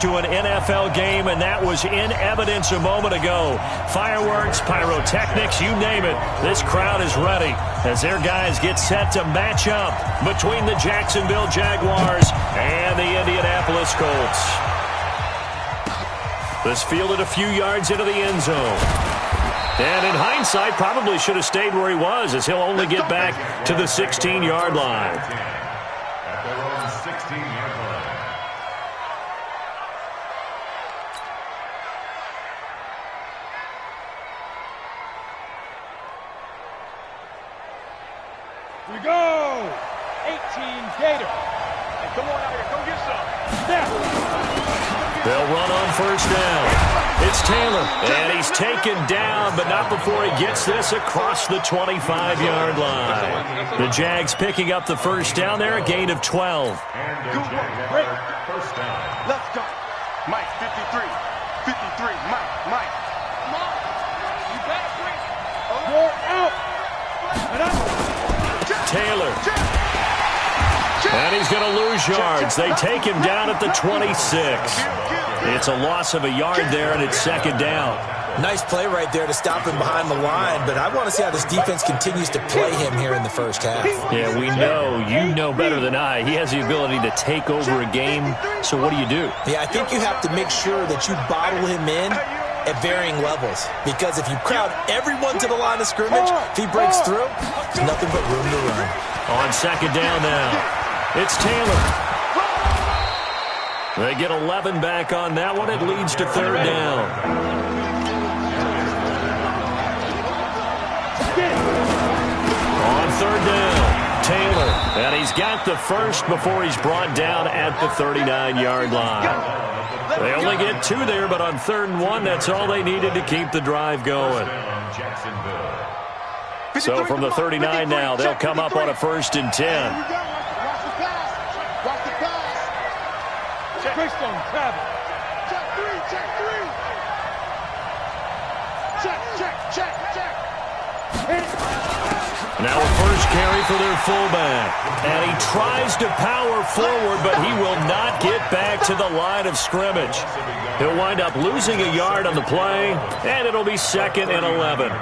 To an NFL game, and that was in evidence a moment ago. Fireworks, pyrotechnics, you name it. This crowd is ready as their guys get set to match up between the Jacksonville Jaguars and the Indianapolis Colts. This fielded a few yards into the end zone. And in hindsight, probably should have stayed where he was, as he'll only get back to the 16-yard line. At their own 16-yard line. We go! 18 Gator. Hey, come on out here. Come get some. They'll run on first down. It's Taylor, and he's taken down, but not before he gets this across the 25-yard line. The Jags picking up the first down there, a gain of 12. Good work. Great. First down. Let's go. Mike, 53. 53. Mike. Come on. You better bring it. You're out. And up. Taylor. And he's going to lose yards. They take him down at the 26. It's a loss of a yard there, and it's second down. Nice play right there to stop him behind the line, but I want to see how this defense continues to play him here in the first half. Yeah, we know. You know better than I. He has the ability to take over a game, so what do you do? Yeah, I think you have to make sure that you bottle him in at varying levels, because if you crowd everyone to the line of scrimmage, if he breaks through, there's nothing but room to run. On second down now, it's Taylor. They get 11 back on that one. It leads to third down. On third down, Taylor, and he's got the first before he's brought down at the 39-yard line. They only get 2 there, but on 3rd and 1, that's all they needed to keep the drive going. So from the 39 now, they'll come up on a 1st and 10. Watch the pass. Watch the pass. Check. Travel. Check 3. Check. Now a first carry for their fullback. And he tries to power forward, but he will not get back to the line of scrimmage. He'll wind up losing a yard on the play, and it'll be 2nd and 11.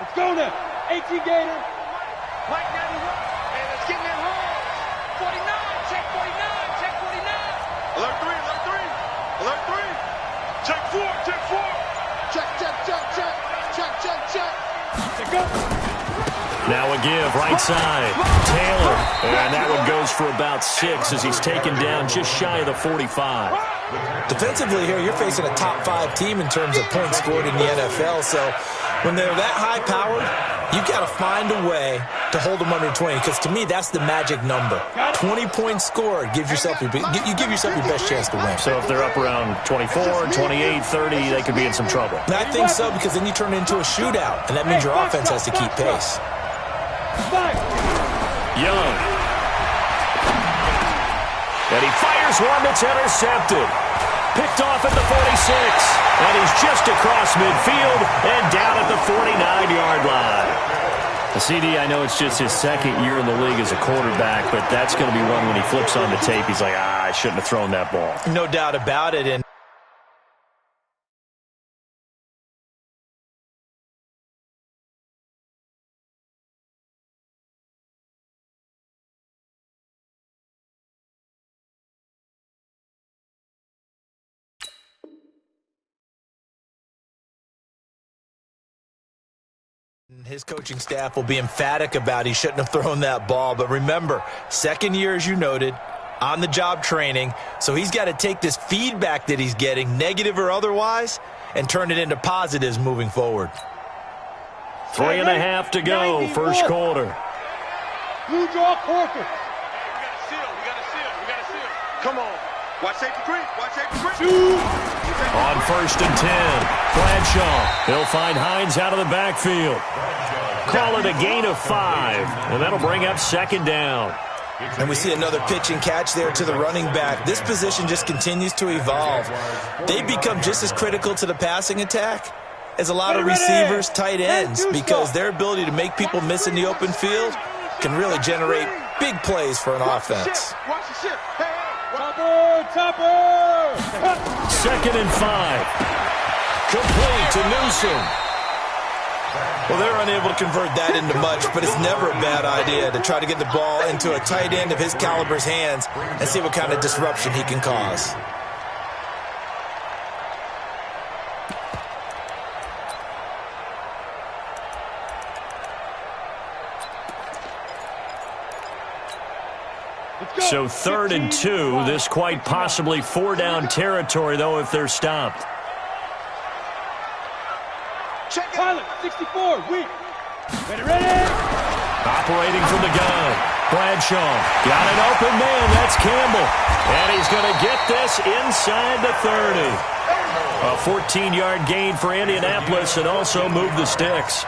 Let's go now. 18 Gator. Mike 91. And it's getting in home. 49. Check 49. Check 49. Alert 3. Check 4. Check go. Now a give, right side. Taylor. And that one goes for about 6 as he's taken down just shy of the 45. Defensively here, you're facing a top 5 team in terms of points scored in the NFL, so when they're that high-powered, you've got to find a way to hold them under 20, because to me, that's the magic number. 20 points scored, you give yourself your best chance to win. So if they're up around 24, 28, 30, they could be in some trouble. And I think so, because then you turn it into a shootout, and that means your offense has to keep pace. Young. And he fires one that's intercepted. Picked off at the 46. And he's just across midfield and down at the 49-yard line. The CD, I know it's just his 2nd year in the league as a quarterback, but that's going to be one when he flips on the tape, he's like, I shouldn't have thrown that ball. No doubt about it. And his coaching staff will be emphatic about he shouldn't have thrown that ball. But remember, 2nd year, as you noted, on-the-job training. So he's got to take this feedback that he's getting, negative or otherwise, and turn it into positives moving forward. 3.5 to go, first quarter. Blue draw quarter. We got to seal. Come on. Watch safety creep. On 1st and 10, Bradshaw. He'll find Hines out of the backfield. Call it a gain of 5, and that'll bring up 2nd down. And we see another pitch and catch there to the running back. This position just continues to evolve. They become just as critical to the passing attack is a lot of receivers, tight ends, because their ability to make people miss in the open field can really generate big plays for an offense. Second and 5. Complete to Newsom. Well, they're unable to convert that into much, but it's never a bad idea to try to get the ball into a tight end of his caliber's hands and see what kind of disruption he can cause. So 3rd and 2. This quite possibly 4-down territory, though, if they're stopped. Pilot, 64, weak. Ready. Operating from the gun. Bradshaw got an open man. That's Campbell. And he's going to get this inside the 30. A 14-yard gain for Indianapolis and also move the sticks.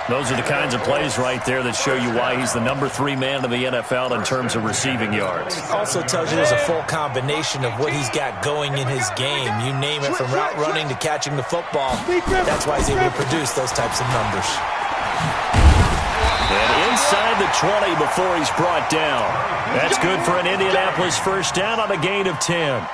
Those are the kinds of plays right there that show you why he's the number 3 man in the NFL in terms of receiving yards. Also tells you there's a full combination of what he's got going in his game. You name it, from route running to catching the football. That's why he's able to produce those types of numbers. And inside the 20 before he's brought down. That's good for an Indianapolis first down on a gain of 10.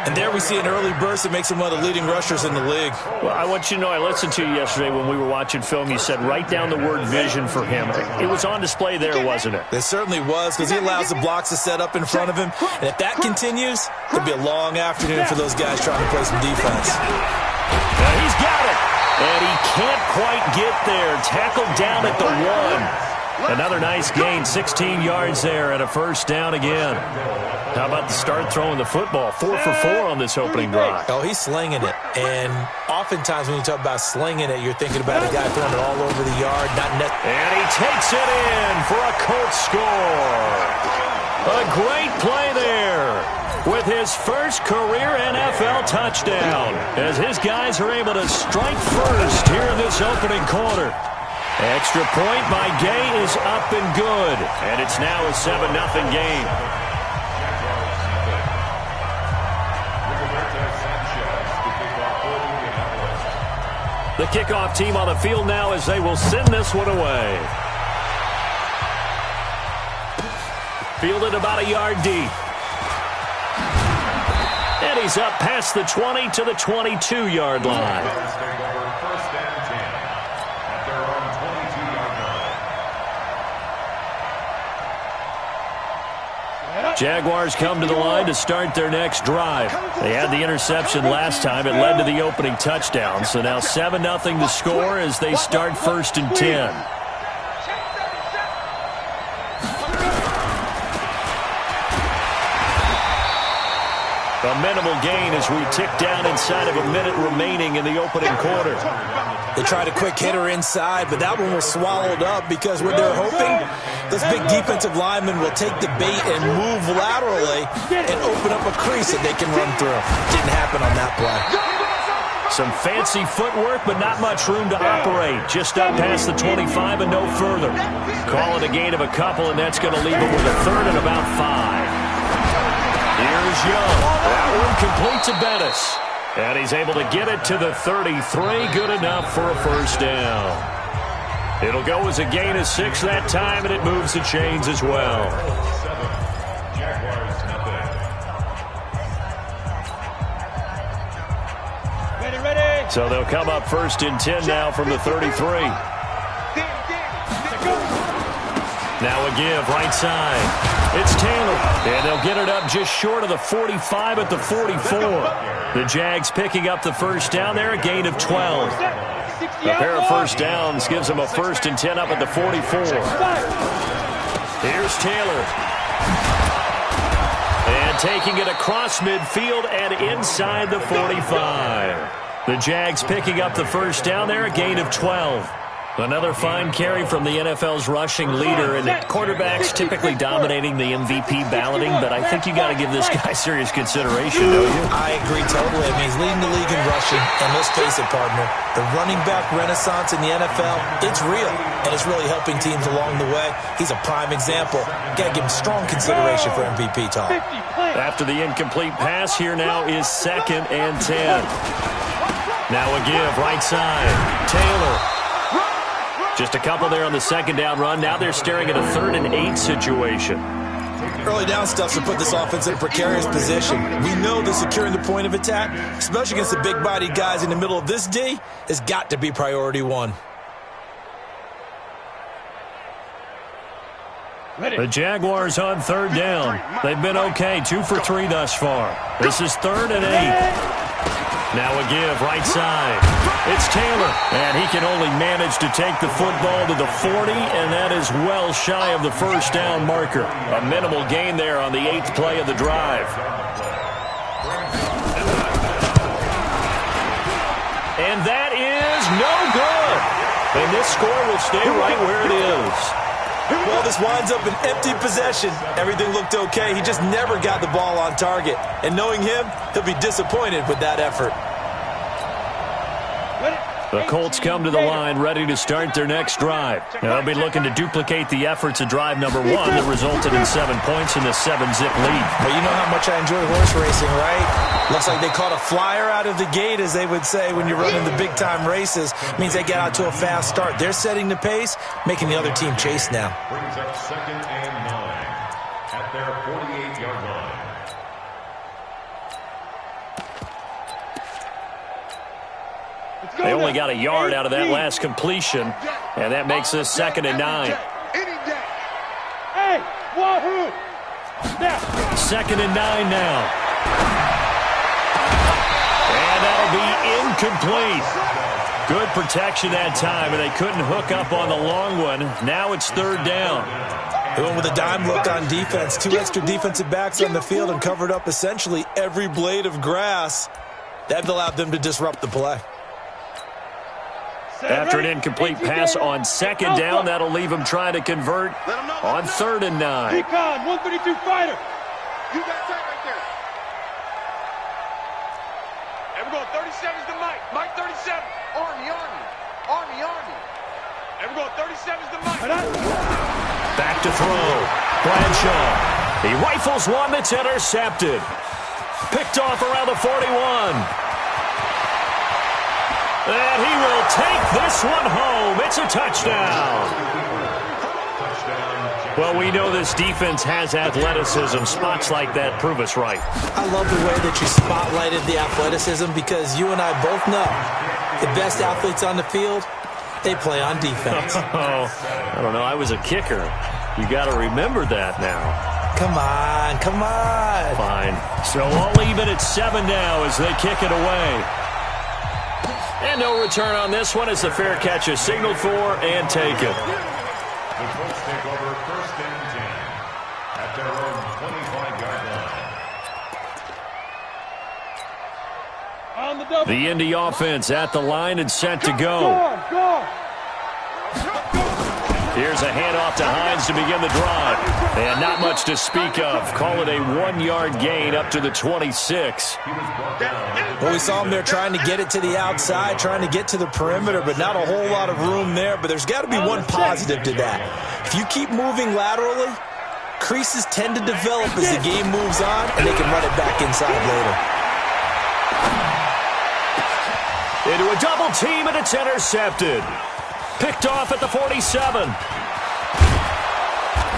And there we see an early burst that makes him one of the leading rushers in the league. Well, I want you to know, I listened to you yesterday when we were watching film. You said write down the word vision for him. It was on display there, wasn't it? It certainly was, because he allows the blocks to set up in front of him. And if that continues, it could be a long afternoon for those guys trying to play some defense. He's got it. And he can't quite get there. Tackled down at the 1. Another nice gain, 16 yards there, and a first down again. How about the start throwing the football? 4 for 4 on this opening drive. Oh, he's slinging it. And oftentimes when you talk about slinging it, you're thinking about a guy throwing it all over the yard. And he takes it in for a Colts score. A great play there with his first career NFL touchdown as his guys are able to strike first here in this opening quarter. Extra point by Gay is up and good. And it's now a 7-0 game. The kickoff team on the field now as they will send this one away. Fielded about a yard deep. And he's up past the 20 to the 22-yard line. Jaguars come to the line to start their next drive. They had the interception last time. It led to the opening touchdown. So now 7-0 to score as they start 1st and 10. A minimal gain as we tick down inside of a minute remaining in the opening quarter. They tried a quick hitter inside, but that one was swallowed up because what they're hoping, those big defensive linemen will take the bait and move laterally and open up a crease that they can run through. Didn't happen on that play. Some fancy footwork, but not much room to operate. Just up past the 25 and no further. Call it a gain of a couple, and that's going to leave them with a 3rd and about 5. Here's Young. That one complete to Bettis. And he's able to get it to the 33. Good enough for a first down. It'll go as a gain of 6 that time, and it moves the chains as well. Ready. So they'll come up 1st and 10 now from the 33. Now a give, right side. It's Taylor, and they'll get it up just short of the 45 at the 44. The Jags picking up the first down there, a gain of 12. A pair of first downs gives them a 1st and 10 up at the 44. Here's Taylor. And taking it across midfield and inside the 45. The Jags picking up the first down there, a gain of 12. Another fine carry from the NFL's rushing leader, and quarterbacks typically dominating the MVP balloting, but I think you got to give this guy serious consideration, don't you? I agree totally. I mean, he's leading the league in rushing, and let's face it, partner, the running back renaissance in the NFL, it's real, and it's really helping teams along the way. He's a prime example. Got to give him strong consideration for MVP talk. After the incomplete pass, here now is 2nd and 10. Now a give, right side. Taylor. Just a couple there on the second down run. Now they're staring at a 3rd and 8 situation. Early down stuff to put this offense in a precarious position. We know that securing the point of attack, especially against the big-bodied guys in the middle of this D, has got to be priority one. The Jaguars on 3rd down. They've been okay, 2 for 3 thus far. This is 3rd and 8. Now a give, right side. It's Taylor, and he can only manage to take the football to the 40, and that is well shy of the first down marker. A minimal gain there on the 8th play of the drive. And that is no good. And this score will stay right where it is. Well, this winds up an empty possession. Everything looked okay. He just never got the ball on target. And knowing him, he'll be disappointed with that effort. The Colts come to the line ready to start their next drive. Now, they'll be looking to duplicate the efforts of drive number 1 that resulted in 7 points in the 7-zip lead. Well, you know how much I enjoy horse racing, right? Looks like they caught a flyer out of the gate, as they would say when you're running the big-time races. Means they get out to a fast start. They're setting the pace, making the other team chase now. Brings up 2nd and 9 at their 48-yard line. They only got a yard out of that last completion, and that makes this 2nd and 9. Hey, wahoo! 2nd and 9 now. And that'll be incomplete. Good protection that time, and they couldn't hook up on the long one. Now it's 3rd down. They went with a dime look on defense. 2 extra defensive backs on the field and covered up essentially every blade of grass. That allowed them to disrupt the play. After an incomplete pass on 2nd down, that'll leave him trying to convert on 3rd and 9. Decon, 132 fighter. You got tight right there. And we're going 37's to Mike. Mike 37. Army. And we're going 37's to Mike. Back to throw. Bradshaw. He rifles one that's intercepted. Picked off around the 41. And he will take this one home. It's a touchdown. Well, we know this defense has athleticism. Spots like that prove us right. I love the way that you spotlighted the athleticism because you and I both know the best athletes on the field, they play on defense. Oh, I don't know. I was a kicker. You got to remember that now. Come on. Fine. So all even at 7 now as they kick it away. And no return on this one as the fair catch is signaled for and taken. The Colts take over 1st and 10 at their own 25-yard line. The Indy offense at the line and set to go. Here's a handoff to Hines to begin the drive. And not much to speak of. Call it a 1-yard gain up to the 26. Well, we saw him there trying to get it to the outside, trying to get to the perimeter, but not a whole lot of room there. But there's got to be one positive to that. If you keep moving laterally, creases tend to develop as the game moves on, and they can run it back inside later. Into a double team, and it's intercepted. Picked off at the 47.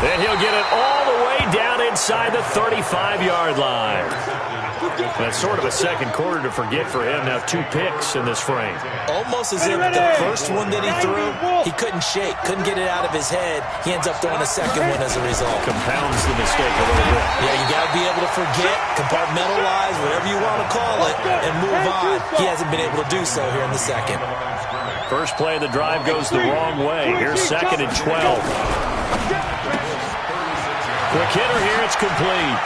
And he'll get it all the way down inside the 35-yard line. That's sort of a second quarter to forget for him. Now 2 picks in this frame. Almost as if the first one that he threw, he couldn't shake, couldn't get it out of his head. He ends up throwing a second one as a result. Compounds the mistake a little bit. Yeah, you got to be able to forget, compartmentalize, whatever you want to call it, and move on. He hasn't been able to do so here in the second. First play of the drive goes the wrong way. Here's 2nd and 12. Quick hitter here, it's complete.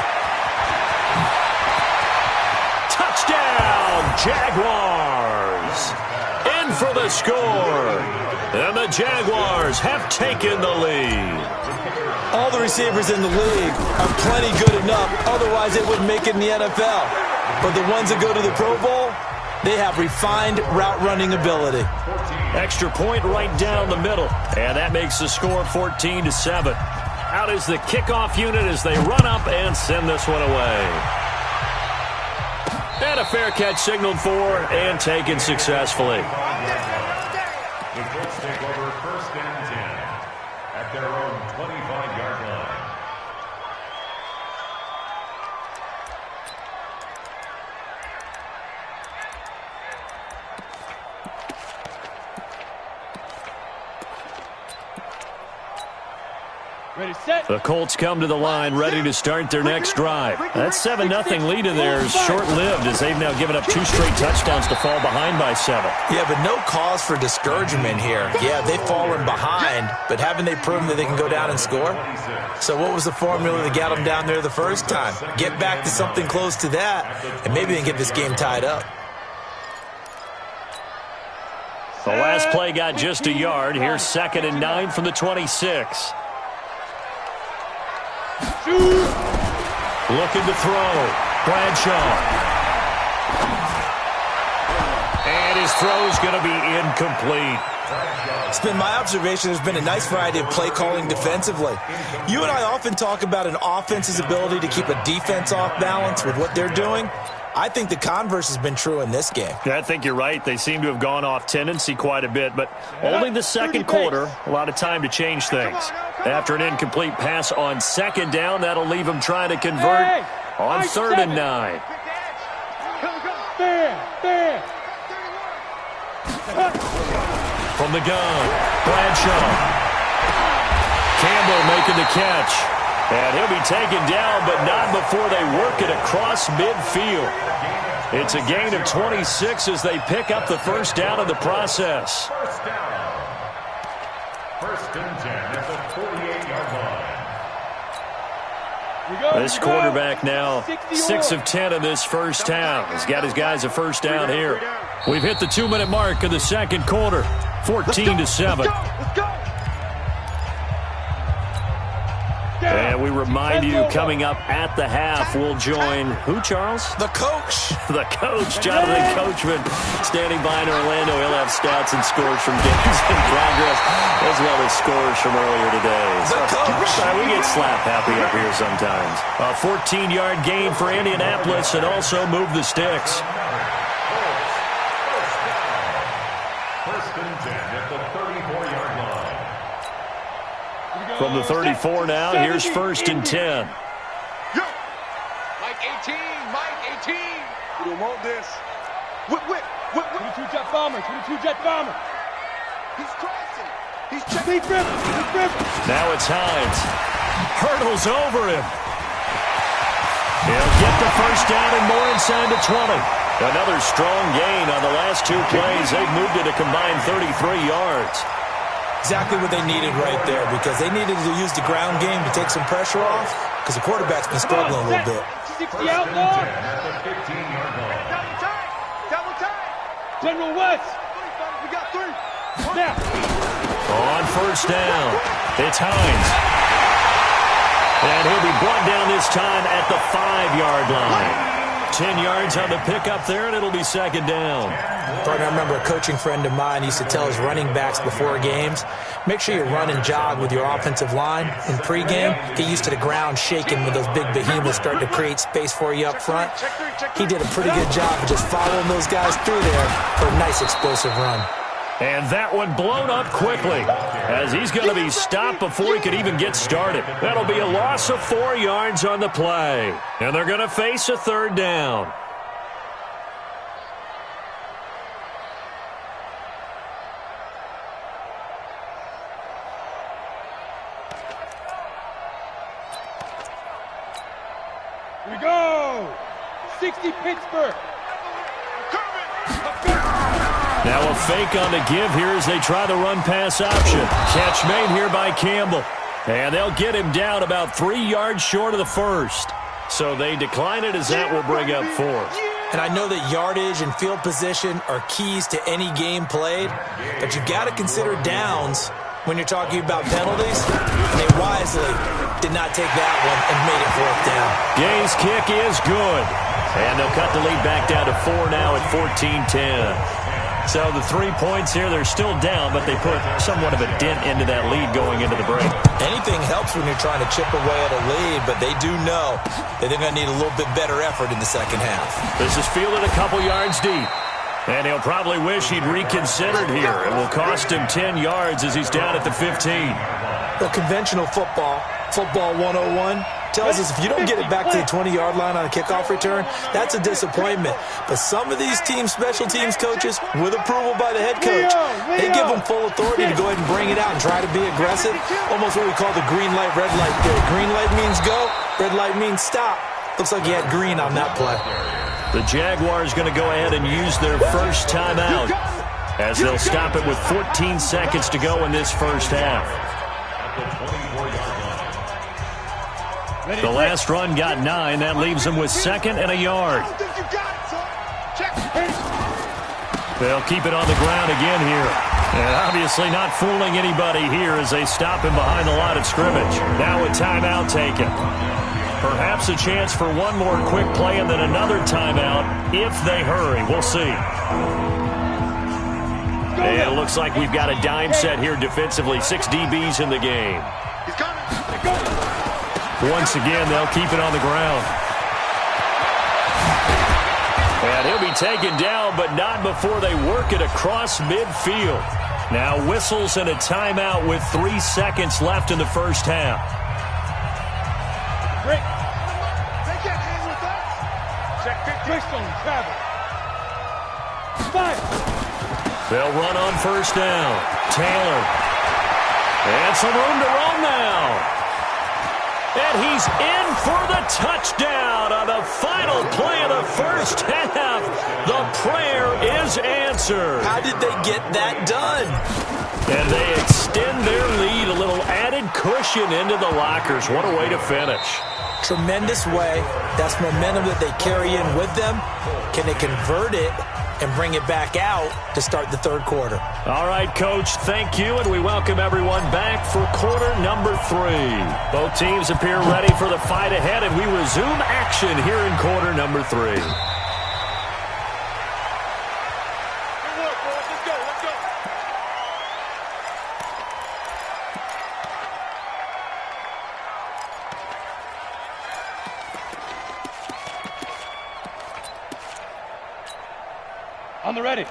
Touchdown, Jaguars! In for the score. And the Jaguars have taken the lead. All the receivers in the league are plenty good enough. Otherwise, they wouldn't make it in the NFL. But the ones that go to the Pro Bowl, they have refined route running ability. Extra point right down the middle. And that makes the score 14-7. Out is the kickoff unit as they run up and send this one away. And a fair catch signaled for and taken successfully. The Colts take over 1st and 10 at their own 25-yard line. Ready, set. The Colts come to the line ready to start their next drive. That 7-0 lead of theirs short-lived as they've now given up 2 straight touchdowns to fall behind by 7. Yeah, but no cause for discouragement here. Yeah, they've fallen behind, but haven't they proven that they can go down and score? So what was the formula that got them down there the first time? Get back to something close to that, and maybe they can get this game tied up. The last play got just a yard. Here's 2nd and 9 from the 26. Looking to throw. Bradshaw. And his throw's going to be incomplete. It's been my observation there's been a nice variety of play calling defensively. You and I often talk about an offense's ability to keep a defense off balance with what they're doing. I think the converse has been true in this game. I think you're right. They seem to have gone off tendency quite a bit, but only the second quarter, a lot of time to change things. After an incomplete pass on 2nd down, that'll leave them trying to convert on 3rd and 9. From the gun, Bradshaw. Campbell making the catch. And he'll be taken down, but not before they work it across midfield. It's a gain of 26 as they pick up the 1st down in the process. 1st down. 1st and 10 at the 48-yard line. This quarterback now 6 of 10 in this first half. He's got his guys a 1st down here. We've hit the 2-minute mark of the second quarter. 14-7. Let's go. And we remind you, coming up at the half, we'll join who, Charles? The coach. The coach, Jonathan Coachman, standing by in Orlando. He'll have stats and scores from games in progress, as well as scores from earlier today. The coach. We get slap happy up here sometimes. A 14-yard gain for Indianapolis and also move the sticks. 1st and 10 at the 34-yard line. From the 34 now, here's 1st and 10. Mike 18, Mike 18. We don't want this. Whip. 22 jet bomber, 22 jet bomber. He's crossing. He's checking. He's driven. Now it's Hines. Hurdles over him. He'll get the 1st down and more inside the 20. Another strong gain on the last 2 plays. They've moved it a combined 33 yards. Exactly what they needed right there, because they needed to use the ground game to take some pressure off, because the quarterback's been struggling a little bit. 60 out long. At the 15-yard line. Double time. General West. We got 3. Now. On 1st down, it's Hines. And he'll be brought down this time at the 5-yard line. 10 yards on the pickup there, and it'll be 2nd down. Partner, I remember a coaching friend of mine used to tell his running backs before games, make sure you run and jog with your offensive line in pregame. Get used to the ground shaking when those big behemoths start to create space for you up front. He did a pretty good job of just following those guys through there for a nice explosive run. And that one blown up quickly as he's going to be stopped before he could even get started. That'll be a loss of 4 yards on the play. And they're going to face a 3rd down. Here we go. 60 Pittsburgh. Now a fake on the give here as they try the run-pass option. Catch made here by Campbell. And they'll get him down about 3 yards short of the 1st. So they decline it as that will bring up 4th. And I know that yardage and field position are keys to any game played, but you've got to consider downs when you're talking about penalties. And they wisely did not take that one and made it 4th down. Gay's kick is good. And they'll cut the lead back down to 4 now at 14-10. So the 3 points here, they're still down, but they put somewhat of a dent into that lead going into the break. Anything helps when you're trying to chip away at a lead, but they do know that they're going to need a little bit better effort in the second half. This is fielded a couple yards deep. And he'll probably wish he'd reconsidered here. It will cost him 10 yards as he's down at the 15. Well, conventional football 101, tells us if you don't get it back to the 20-yard line on a kickoff return, that's a disappointment. But some of these team special teams coaches, with approval by the head coach, they give them full authority to go ahead and bring it out and try to be aggressive. Almost what we call the green light, red light theory. Green light means go, red light means stop. Looks like he had green on that play. The Jaguars going to go ahead and use their first timeout as they'll stop it with 14 seconds to go in this first half. The last run got 9. That leaves them with 2nd and a yard. They'll keep it on the ground again here. And obviously not fooling anybody here as they stop him behind the line of scrimmage. Now a timeout taken. Perhaps a chance for one more quick play and then another timeout if they hurry. We'll see. And it looks like we've got a dime set here defensively. 6 DBs in the game. Once again, they'll keep it on the ground. And he'll be taken down, but not before they work it across midfield. Now whistles and a timeout with 3 seconds left in the first half. Break. Take that hand with us. Check 50. Twist on travel. Five. They'll run on first down. Taylor. And some room to roam now. And he's in for the touchdown on the final play of the first half. The prayer is answered. How did they get that done? And they extend their lead, a little added cushion into the lockers. What a way to finish. Tremendous way. That's momentum that they carry in with them. Can they convert it and bring it back out to start the third quarter? All right, Coach, thank you, and we welcome everyone back for quarter number 3. Both teams appear ready for the fight ahead, and we resume action here in quarter number 3.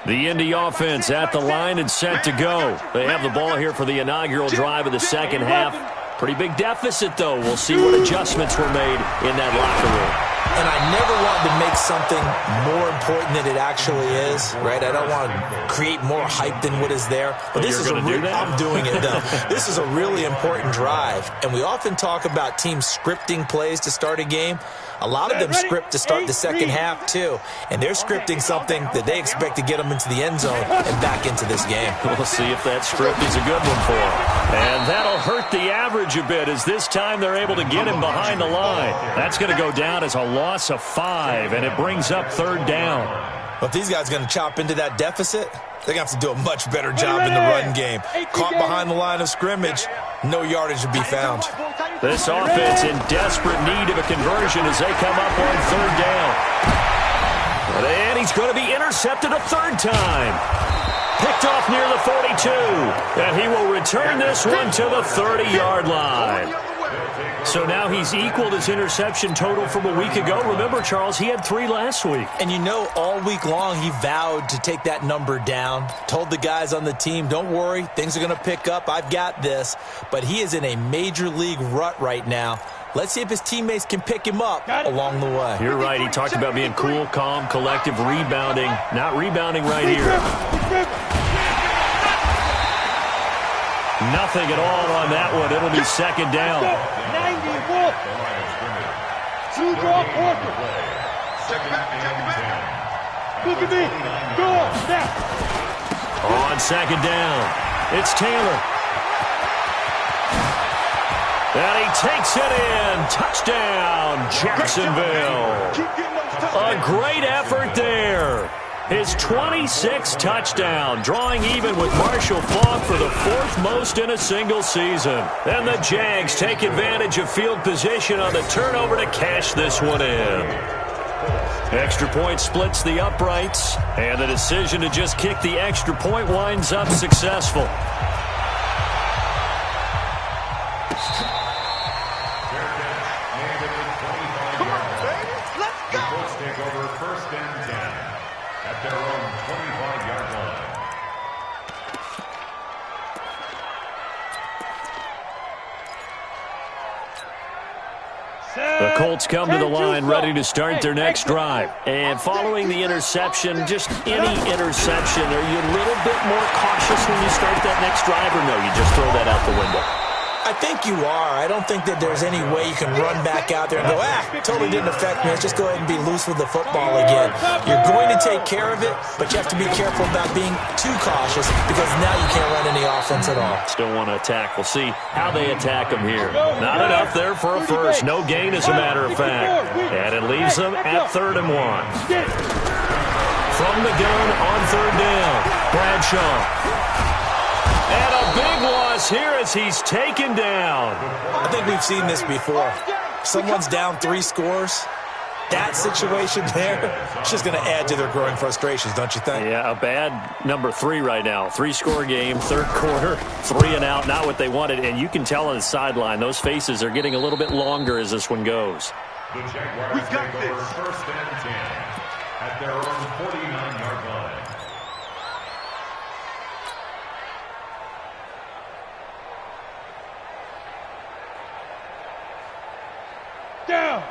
The Indy offense at the line and set to go. They have the ball here for the inaugural drive of the second half. Pretty big deficit, though. We'll see what adjustments were made in that locker room. And I never want to make something more important than it actually is, right? I don't want to create more hype than what is there. But this is I'm doing it, though. This is a really important drive. And we often talk about teams scripting plays to start a game. A lot of them script to start the second half, too. And they're scripting something that they expect to get them into the end zone and back into this game. We'll see if that script is a good one for them. And that'll hurt the average a bit as this time they're able to get him behind the line. That's going to go down as a loss of 5, and it brings up third down. Well, if these guys are going to chop into that deficit, they're going to have to do a much better job in the run game. Caught behind the line of scrimmage, no yardage to be found. This offense in desperate need of a conversion as they come up on third down. And he's going to be intercepted a third time. Picked off near the 42. And he will return this one to the 30-yard line. So now he's equaled his interception total from a week ago. Remember, Charles, he had 3 last week. And you know, all week long he vowed to take that number down. Told the guys on the team, don't worry, things are going to pick up. I've got this. But he is in a major league rut right now. Let's see if his teammates can pick him up along the way. You're right. He talked about being cool, calm, collective, rebounding. Not rebounding right here. Nothing at all on that one. It'll be second down. 94. True draw quarter. Look at me. Go on. Snap. On second down, it's Taylor. And he takes it in. Touchdown, Jacksonville. A great effort there. His 26th touchdown, drawing even with Marshall Faulk for the 4th most in a single season. And the Jags take advantage of field position on the turnover to cash this one in. Extra point splits the uprights, and the decision to just kick the extra point winds up successful. Come on, baby. Let's go. The Colts take over 1st and 10 at their own 25-yard line. The Colts come to the line ready to start their next drive. And following the interception, just any interception, are you a little bit more cautious when you start that next drive, or no, you just throw that out the window? I think you are. I don't think that there's any way you can run back out there and go, totally didn't affect me. Let's just go ahead and be loose with the football again. You're going to take care of it, but you have to be careful about being too cautious because now you can't run any offense at all. Still want to attack. We'll see how they attack them here. Not enough there for a first. No gain, as a matter of fact. And it leaves them at 3rd and 1. From the gun on 3rd down, Bradshaw. And a big loss here as he's taken down. I think we've seen this before. Someone's down 3 scores. That situation there, it's just going to add to their growing frustrations, don't you think? Yeah, a bad number 3 right now. 3-score game, 3rd quarter, 3 and out, not what they wanted. And you can tell on the sideline, those faces are getting a little bit longer as this one goes. The Jaguars take over 1st and 10 at their own 49-yard line.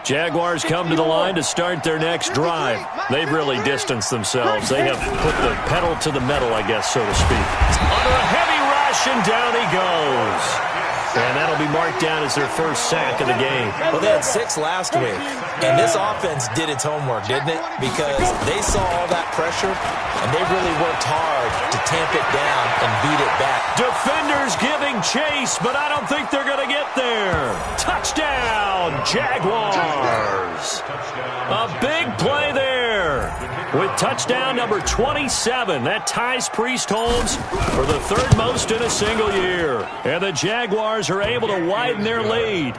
Jaguars come to the line to start their next drive. They've really distanced themselves. They have put the pedal to the metal, I guess, so to speak. Under a heavy rush, and down he goes. And that'll be marked down as their first sack of the game. Well, they had 6 last week, and this offense did its homework, didn't it? Because they saw all that pressure, and they really worked hard to tamp it down and beat it back. Defenders giving chase, but I don't think they're going to get there. Touchdown, Jaguars. A big play there with touchdown number 27. That ties Priest-Holmes for the 3rd most in a single year. And the Jaguars are able to widen their lead.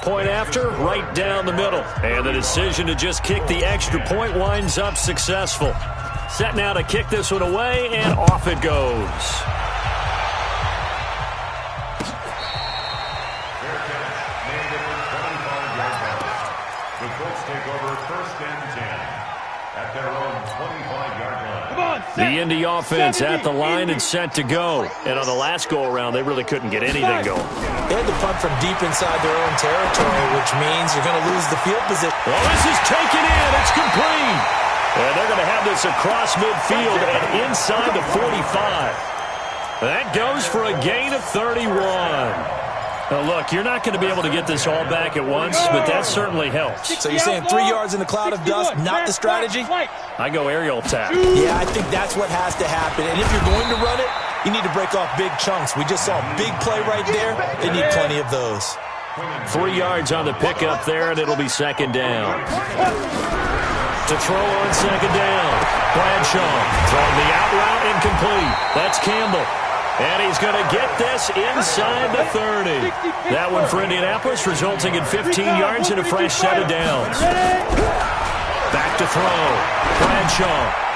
Point after, right down the middle. And the decision to just kick the extra point winds up successful. Set now to kick this one away, and off it goes. The Colts take over 1st and 10 at their own 25-yard line. The Indy offense at the line and set to go. And on the last go-around, they really couldn't get anything going. They had to punt from deep inside their own territory, which means you're going to lose the field position. Well, this is taken in. It's complete. And they're going to have this across midfield and inside the 45. That goes for a gain of 31. Now, look, you're not going to be able to get this all back at once, but that certainly helps. So you're saying 3 yards in the cloud of dust, not the strategy? I go aerial attack. Yeah, I think that's what has to happen. And if you're going to run it, you need to break off big chunks. We just saw a big play right there. They need plenty of those. 3 yards on the pickup there, and it'll be 2nd down. To throw on 2nd down. Bradshaw throwing the out route incomplete. That's Campbell. And he's going to get this inside the 30. That one for Indianapolis, resulting in 15 yards and a fresh set of downs. Back to throw. Bradshaw.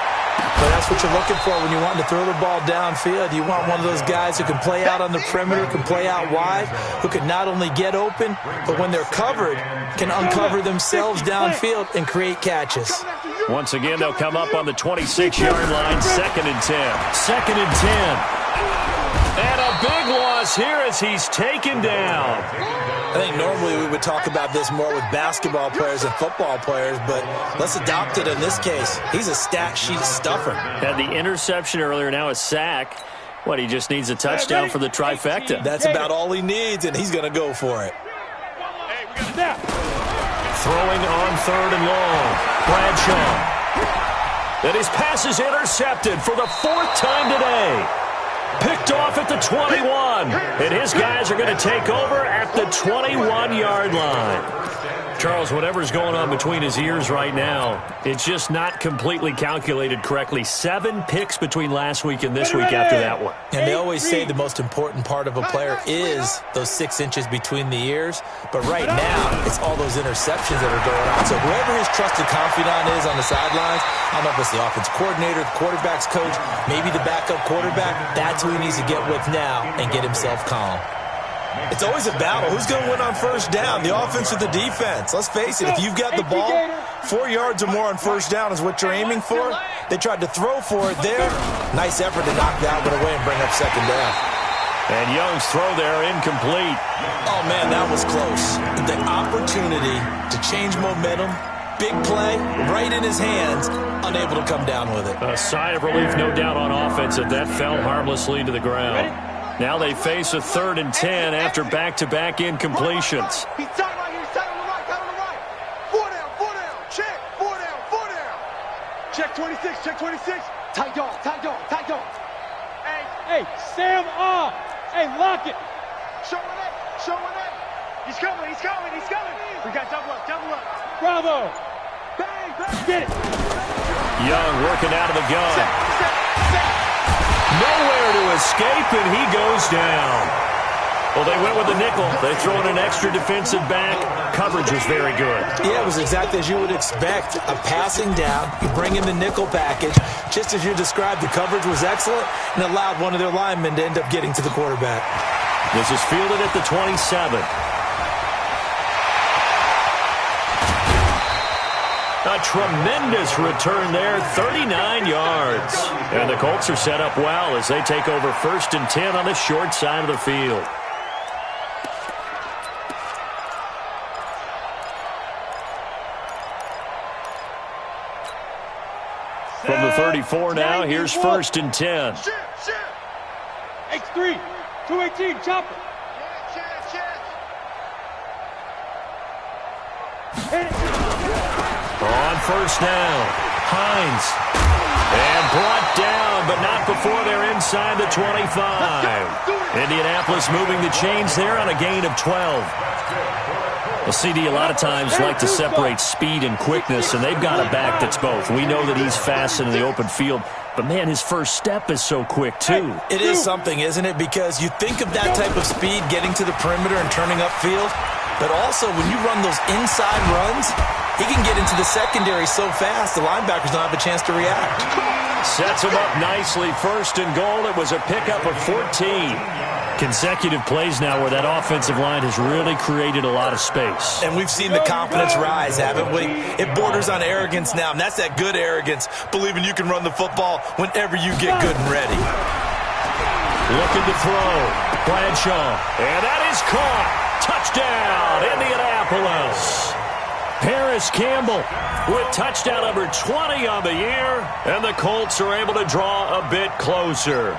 So that's what you're looking for when you want to throw the ball downfield. You want one of those guys who can play out on the perimeter, can play out wide, who can not only get open, but when they're covered, can uncover themselves downfield and create catches. Once again, they'll come up on the 26-yard line, 2nd and 10. 2nd and 10. And a big loss here as he's taken down. I think normally we would talk about this more with basketball players and football players, but let's adopt it in this case. He's a stat sheet stuffer. Had the interception earlier, now a sack. What, he just needs a touchdown for the trifecta. That's about all he needs, and he's going to go for it. Throwing on 3rd and long. Bradshaw. And his pass is intercepted for the 4th time today. Picked off at the 21. And his guys are going to take over at the 21-yard line. Charles, whatever's going on between his ears right now, it's just not completely calculated correctly. 7 picks between last week and this week after that one. And they always say the most important part of a player is those 6 inches between the ears. But right now, it's all those interceptions that are going on. So whoever his trusted confidant is on the sidelines, I don't know if it's the offense coordinator, the quarterback's coach, maybe the backup quarterback, that's who he needs to get with now and get himself calm. It's always a battle. Who's going to win on first down, the offense or the defense? Let's face it, if you've got the ball, 4 yards or more on first down is what you're aiming for. They tried to throw for it there. Nice effort to knock that one away and bring up second down. And Young's throw there incomplete. Oh, man, that was close. The opportunity to change momentum, big play, right in his hands, unable to come down with it. A sigh of relief, no doubt, on offense that fell harmlessly to the ground. Now they face a 3rd and 10 after back-to-back incompletions. He's tight right here, tight on the right, tight on the right. 4 down, check, 4 down, 4 down. Check 26, check 26. Tight dog, tight dog, tight dog. Hey, Sam off. Hey, lock it. Show it. He's coming. We got double up. Bravo. Bang, get it. Young working out of the gun. Set. Nowhere to escape, and he goes down. Well, they went with the nickel. They throw in an extra defensive back. Coverage was very good. Yeah, it was exactly as you would expect. A passing down, you bring in the nickel package. Just as you described, the coverage was excellent and allowed one of their linemen to end up getting to the quarterback. This is fielded at the 27. A tremendous return there, 39 yards. And the Colts are set up well as they take over 1st and 10 on the short side of the field. From the 34 now, here's 1st and 10. X3, 218, chopper. On first down, Hines. And brought down, but not before they're inside the 25. Indianapolis moving the chains there on a gain of 12. Well, CD, a lot of times like to separate speed and quickness, and they've got a back that's both. We know that he's fast in the open field, but, man, his first step is so quick, too. It is something, isn't it? Because you think of that type of speed getting to the perimeter and turning upfield, but also when you run those inside runs, he can get into the secondary so fast the linebackers don't have a chance to react. Sets him up nicely. 1st and goal. It was a pickup of 14. Consecutive plays now where that offensive line has really created a lot of space. And we've seen the confidence rise, haven't we? It borders on arrogance now, and that's that good arrogance, believing you can run the football whenever you get good and ready. Looking to throw. Bradshaw. And that is caught. Touchdown, Indianapolis. Paris Campbell with touchdown number 20 on the year, and the Colts are able to draw a bit closer.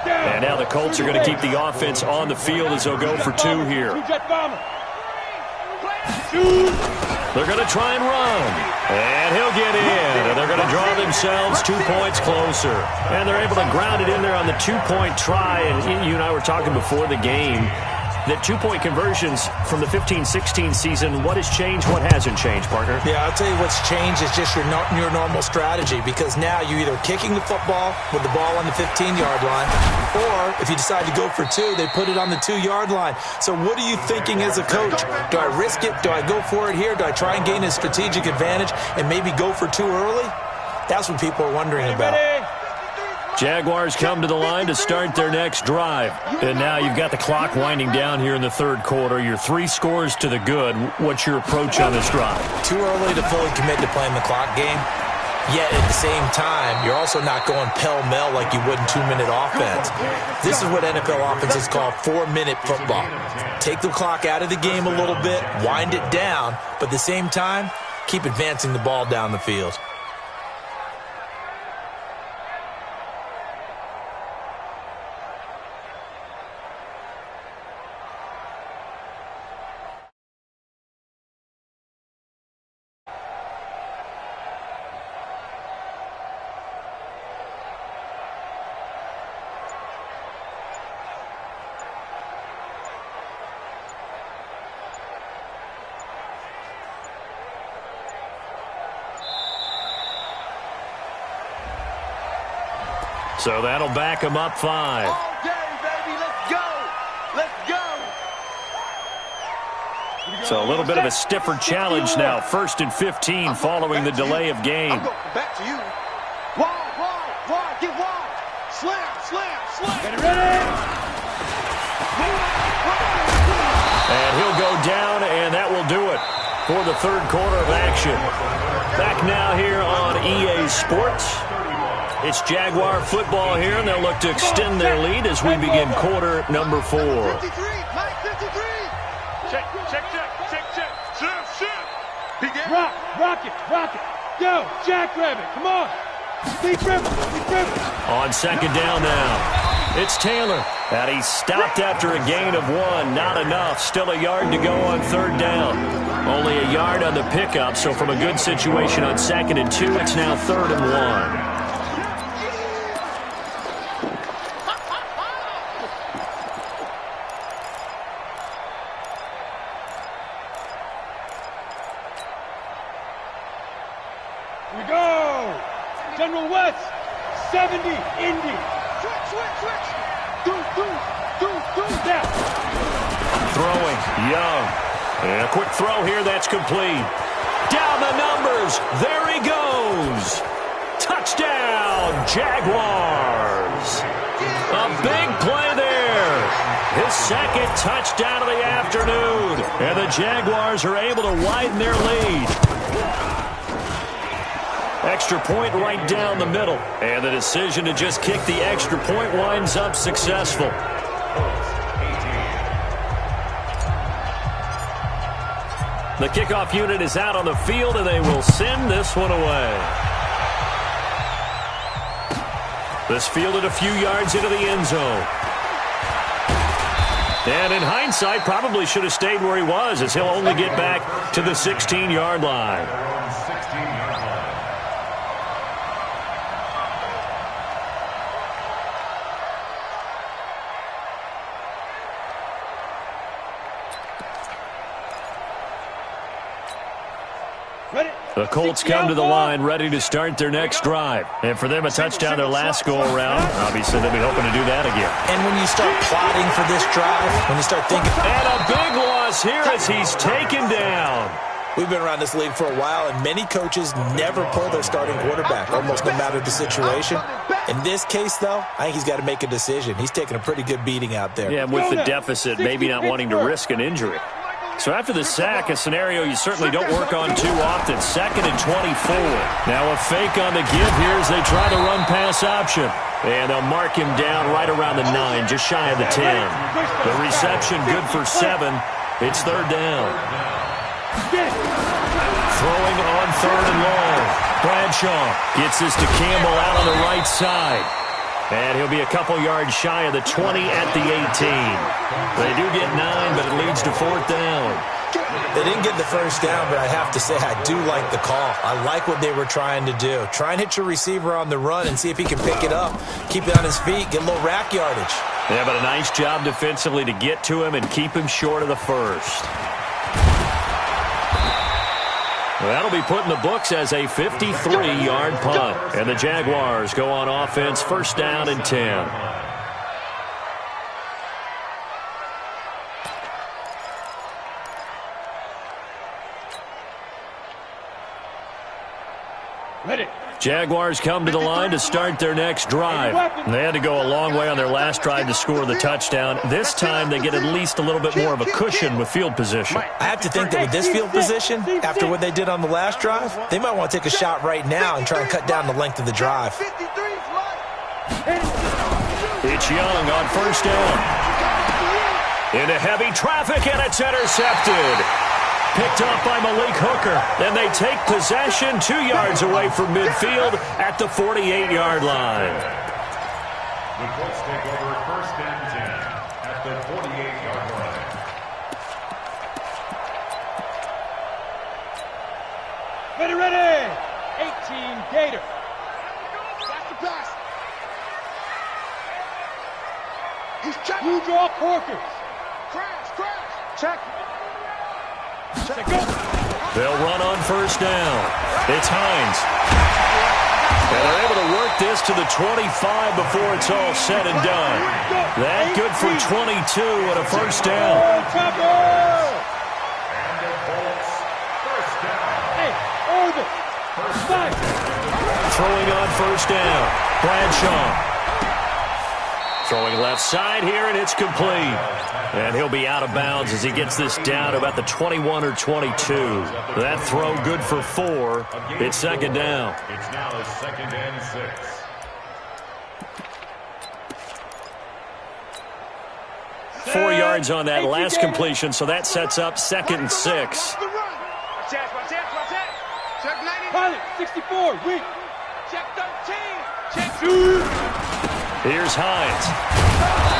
And now the Colts are going to keep the offense on the field as they'll go for 2 here. They're going to try and run. And he'll get in. And they're going to draw themselves 2 points closer. And they're able to ground it in there on the 2-point try. And you and I were talking before the game that 2-point conversions from the 15-16 season, what has changed, what hasn't changed, partner? Yeah, I'll tell you what's changed is just your normal strategy, because now you're either kicking the football with the ball on the 15-yard line, or if you decide to go for 2, they put it on the 2-yard line. So what are you thinking as a coach? Do I risk it? Do I go for it here? Do I try and gain a strategic advantage and maybe go for 2 early? That's what people are wondering about. Jaguars come to the line to start their next drive. And now you've got the clock winding down here in the 3rd quarter. You're 3 scores to the good. What's your approach on this drive? Too early to fully commit to playing the clock game. Yet at the same time, you're also not going pell-mell like you would in 2-minute offense. This is what NFL offenses call 4-minute football. Take the clock out of the game a little bit, wind it down, but at the same time, keep advancing the ball down the field. So that'll back him up 5. All day, baby. Let's go. Let's go. So a little bit of a stiffer challenge now. 1st and 15 following the delay of game. I'm going back to you. Wide. Get wide. Slam. Get ready. And he'll go down, and that will do it for the 3rd quarter of action. Back now here on EA Sports. It's Jaguar football here, and they'll look to extend their lead as we begin quarter number 4. 53. Mike 53. Check. Shift. Rock it. Go, Jackrabbit. Come on. Be driven. On 2nd down now, it's Taylor. And he stopped after a gain of 1. Not enough. Still a yard to go on 3rd down. Only a yard on the pickup, so from a good situation on 2nd and 2, it's now 3rd and 1. Here we go. General West, 70, Indy. Switch. Do. Down. Throwing, Young. And a quick throw here, that's complete. Down the numbers, there he goes. Touchdown, Jaguars. A big play there. His 2nd touchdown of the afternoon. And the Jaguars are able to widen their lead. Extra point right down the middle. And the decision to just kick the extra point winds up successful. The kickoff unit is out on the field, and they will send this one away. This fielded a few yards into the end zone. And in hindsight, probably should have stayed where he was, as he'll only get back to the 16-yard line. The Colts come to the line ready to start their next drive. And for them, a touchdown their last go-around. Obviously, they'll be hoping to do that again. And when you start plotting for this drive, when you start thinking... And a big loss here as he's taken down. We've been around this league for a while, and many coaches never pull their starting quarterback, almost no matter the situation. In this case, though, I think he's got to make a decision. He's taking a pretty good beating out there. Yeah, with the deficit, maybe not wanting to risk an injury. So after the sack, a scenario you certainly don't work on too often. 2nd and 24. Now a fake on the give here as they try the run-pass option. And they'll mark him down right around the 9, just shy of the 10. The reception good for 7. It's 3rd down. Throwing on 3rd and long. Bradshaw gets this to Campbell out on the right side. And he'll be a couple yards shy of the 20 at the 18. They do get 9, but it leads to 4th down. They didn't get the first down, but I have to say I do like the call. I like what they were trying to do. Try and hit your receiver on the run and see if he can pick it up. Keep it on his feet, get a little rack yardage. Yeah, but a nice job defensively to get to him and keep him short of the first. That'll be put in the books as a 53-yard punt. And the Jaguars go on offense, 1st down and 10. Ready. Jaguars come to the line to start their next drive. They had to go a long way on their last drive to score the touchdown. This time they get at least a little bit more of a cushion with field position. I have to think that with this field position, after what they did on the last drive, they might want to take a shot right now and try and cut down the length of the drive. It's Young on 1st down. Into heavy traffic, and it's intercepted. Picked off by Malik Hooker. Then they take possession 2 yards away from midfield at the 48-yard line. The Colts take over 1st and 10 at the 48-yard line. Ready. 18, Gator. That's the pass. He's checking. Blue draw Corkers. Crash. Check. Check. Go. They'll run on 1st down. It's Hines. And they're able to work this to the 25 before it's all said and done. That good for 22 and a first down. Throwing on first down. Bradshaw. Throwing left side here, and it's complete. And he'll be out of bounds as he gets this down to about the 21 or 22. That throw good for 4. It's second down. It's now a 2nd and 6. Four yards on that last completion, so that sets up 2nd and 6. Pilot, 64, weak. Check 13. Check 2. Here's Hines.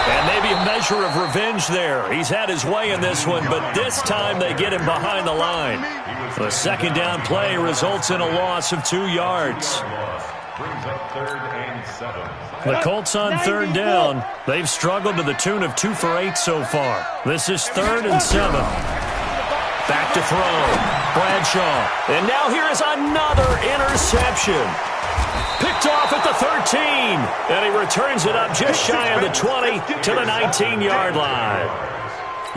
And maybe a measure of revenge there. He's had his way in this one, but this time they get him behind the line. The second down play results in a loss of 2 yards. Brings up 3rd and 7. The Colts on 3rd down. They've struggled to the tune of 2 for 8 so far. This is 3rd and 7. Back to throw. Bradshaw. And now here is another interception. Picked off at the 13. And he returns it up just shy of the 20 to the 19-yard line.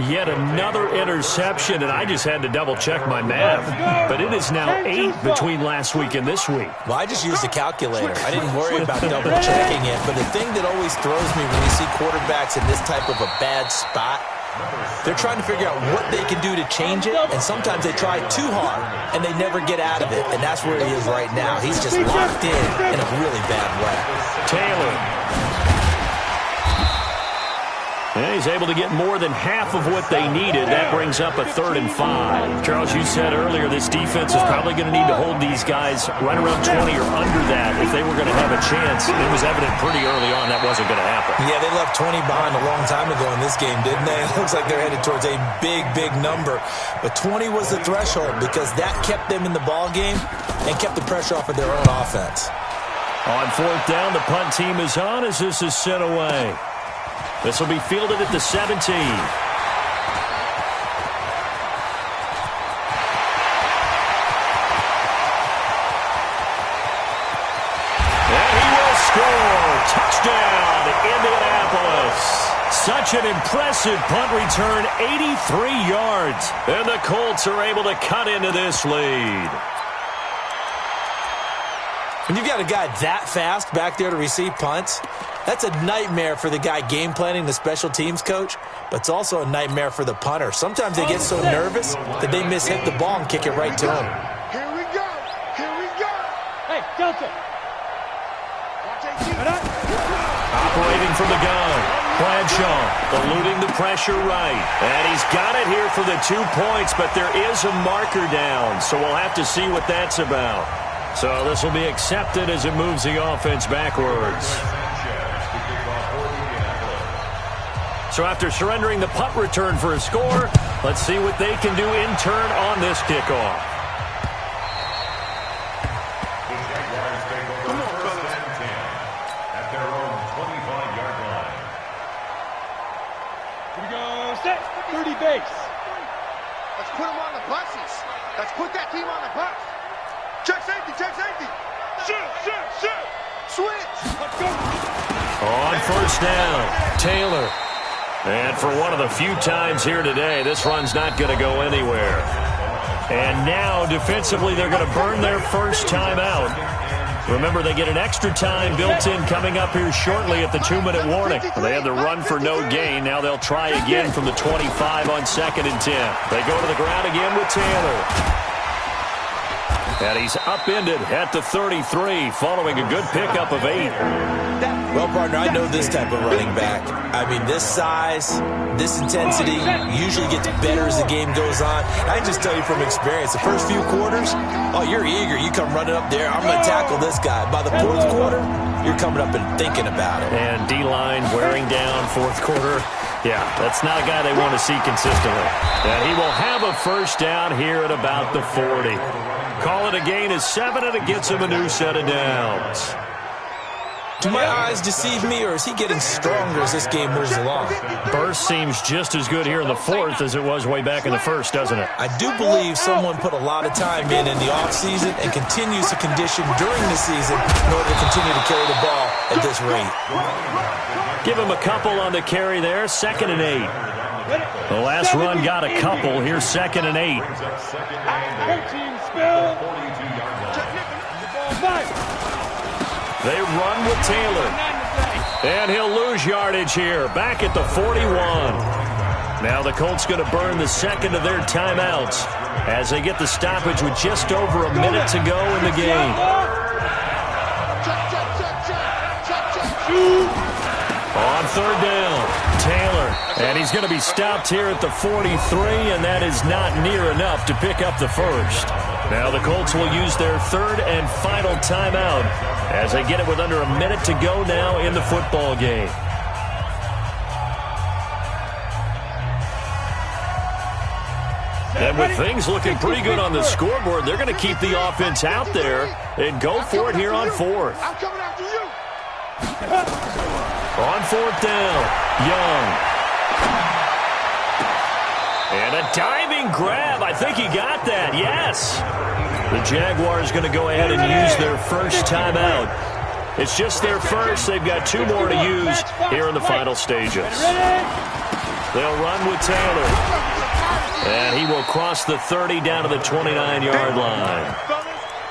Yet another interception, and I just had to double-check my math. But it is now 8 between last week and this week. Well, I just used a calculator. I didn't worry about double-checking it. But the thing that always throws me when you see quarterbacks in this type of a bad spot, they're trying to figure out what they can do to change it, and sometimes they try too hard, and they never get out of it, and that's where he is right now. He's just locked in a really bad way. Taylor. And he's able to get more than half of what they needed. That brings up a 3rd and 5. Charles, you said earlier this defense is probably going to need to hold these guys right around 20 or under that if they were going to have a chance. It was evident pretty early on that wasn't going to happen. Yeah, they left 20 behind a long time ago in this game, didn't they? It looks like they're headed towards a big, big number. But 20 was the threshold because that kept them in the ball game and kept the pressure off of their own offense. On 4th down, the punt team is on as this is sent away. This will be fielded at the 17. And he will score. Touchdown, Indianapolis. Such an impressive punt return, 83 yards. And the Colts are able to cut into this lead. When you've got a guy that fast back there to receive punts, that's a nightmare for the guy game planning, the special teams coach, but it's also a nightmare for the punter. Sometimes they get so nervous that they mishit the ball and kick it right to him. Here we go. Here we go. Hey, Delta. Operating from the gun. Bradshaw eluding the pressure right. And he's got it here for the 2 points, but there is a marker down, so we'll have to see what that's about. So this will be accepted as it moves the offense backwards. So after surrendering the punt return for a score, let's see what they can do in turn on this kickoff. At their own 25-yard line. Here we go, set, 30 base. Let's put them on the buses. Let's put that team on the bus. Check safety, check safety. Shoot. Switch. Let's go. On 1st down, Taylor. And for one of the few times here today, this run's not going to go anywhere. And now, defensively, they're going to burn their first time out. Remember, they get an extra time built in coming up here shortly at the 2-minute warning. They had the run for no gain. Now they'll try again from the 25 on 2nd and 10. They go to the ground again with Taylor. And he's upended at the 33 following a good pickup of 8. Well, partner, I know this type of running back. I mean, this size, this intensity usually gets better as the game goes on. I can just tell you from experience, the first few quarters, oh, you're eager. You come running up there, I'm going to tackle this guy. By the 4th quarter, you're coming up and thinking about it. And D-line wearing down 4th quarter. Yeah, that's not a guy they want to see consistently. And he will have a first down here at about the 40. Call it a gain of 7, and it gets him a new set of downs. Do my eyes deceive me, or is he getting stronger as this game moves along? Burst seems just as good here in the fourth as it was way back in the first, doesn't it? I do believe someone put a lot of time in the offseason and continues to condition during the season in order to continue to carry the ball at this rate. Give him a couple on the carry there, 2nd and 8. The last run got a couple. Here's 2nd and 8. They run with Taylor. And he'll lose yardage here, back at the 41. Now the Colts going to burn the second of their timeouts as they get the stoppage with just over a minute to go in the game. On 3rd down, Taylor. And he's going to be stopped here at the 43, and that is not near enough to pick up the first. Now the Colts will use their 3rd and final timeout as they get it with under a minute to go now in the football game. And with things looking pretty good on the scoreboard, they're going to keep the offense out there and go for it here on 4th. I'm coming after you. On 4th down, Young. And a diving grab. I think he got that, yes. The Jaguars going to go ahead and use their first timeout. It's just their first. They've got 2 more to use here in the final stages. They'll run with Taylor. And he will cross the 30 down to the 29-yard line.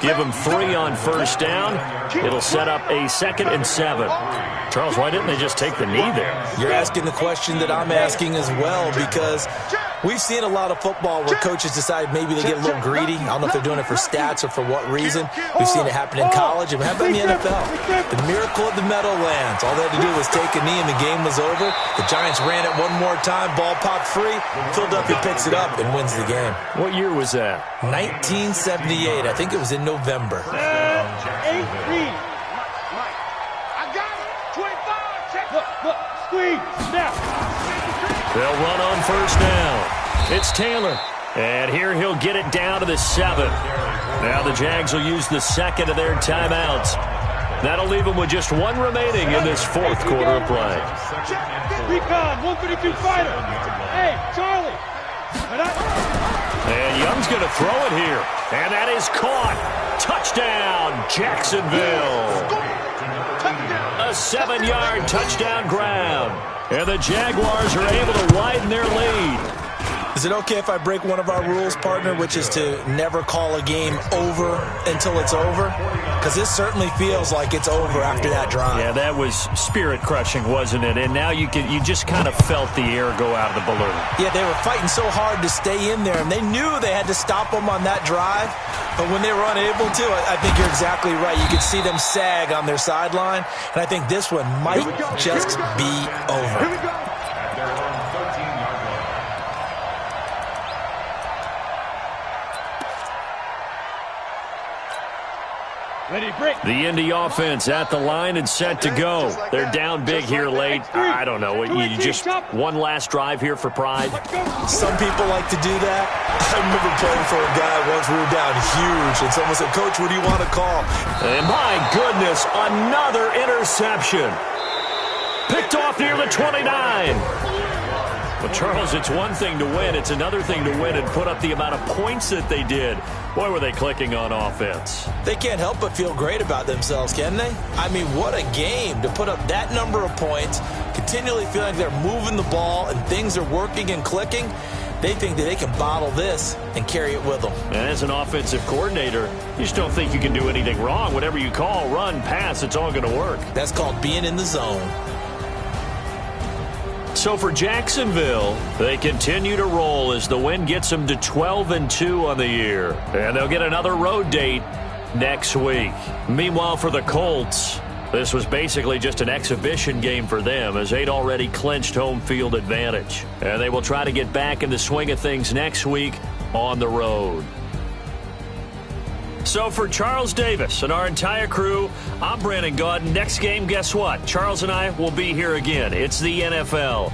Give him 3 on 1st down. It'll set up a 2nd and 7. Charles, why didn't they just take the knee there? You're asking the question that I'm asking as well, because we've seen a lot of football where coaches decide maybe they get a little greedy. I don't know if they're doing it for stats or for what reason. We've seen it happen in college, and how about in the NFL? The miracle of the Meadowlands. All they had to do was take a knee, and the game was over. The Giants ran it one more time. Ball popped free. Philadelphia picks it up and wins the game. What year was that? 1978. I think it was in November. 18. Look, squeeze, snap. They'll run on 1st down. It's Taylor. And here he'll get it down to the 7. Now the Jags will use the 2nd of their timeouts. That'll leave them with just 1 remaining in this 4th quarter of play. Recon, 152 fighter. Hey, Charlie. And Young's going to throw it here. And that is caught. Touchdown, Jacksonville. A 7-yard touchdown grab. And the Jaguars are able to widen their lead. Is it okay if I break one of our rules, partner, which is to never call a game over until it's over? Because this certainly feels like it's over after that drive. Yeah, that was spirit-crushing, wasn't it? And now you just kind of felt the air go out of the balloon. Yeah, they were fighting so hard to stay in there, and they knew they had to stop them on that drive. But when they were unable to, I think you're exactly right. You could see them sag on their sideline, and I think this one might just be over. Here we go. Ready, break. The Indy offense at the line and set to go. They're down big here late. I don't know. You just one last drive here for pride. Some people like to do that. I remember playing for a guy once. We were down huge, and someone said, "Coach, what do you want to call?" And my goodness, another interception. Picked off near the 29. But, Charles, it's one thing to win. It's another thing to win and put up the amount of points that they did. Boy, were they clicking on offense. They can't help but feel great about themselves, can they? I mean, what a game to put up that number of points, continually feeling like they're moving the ball and things are working and clicking. They think that they can bottle this and carry it with them. And as an offensive coordinator, you just don't think you can do anything wrong. Whatever you call, run, pass, it's all going to work. That's called being in the zone. So for Jacksonville, they continue to roll as the win gets them to 12-2 on the year. And they'll get another road date next week. Meanwhile, for the Colts, this was basically just an exhibition game for them as they'd already clinched home field advantage. And they will try to get back in the swing of things next week on the road. So for Charles Davis and our entire crew, I'm Brandon Gaudin. Next game, guess what? Charles and I will be here again. It's the NFL.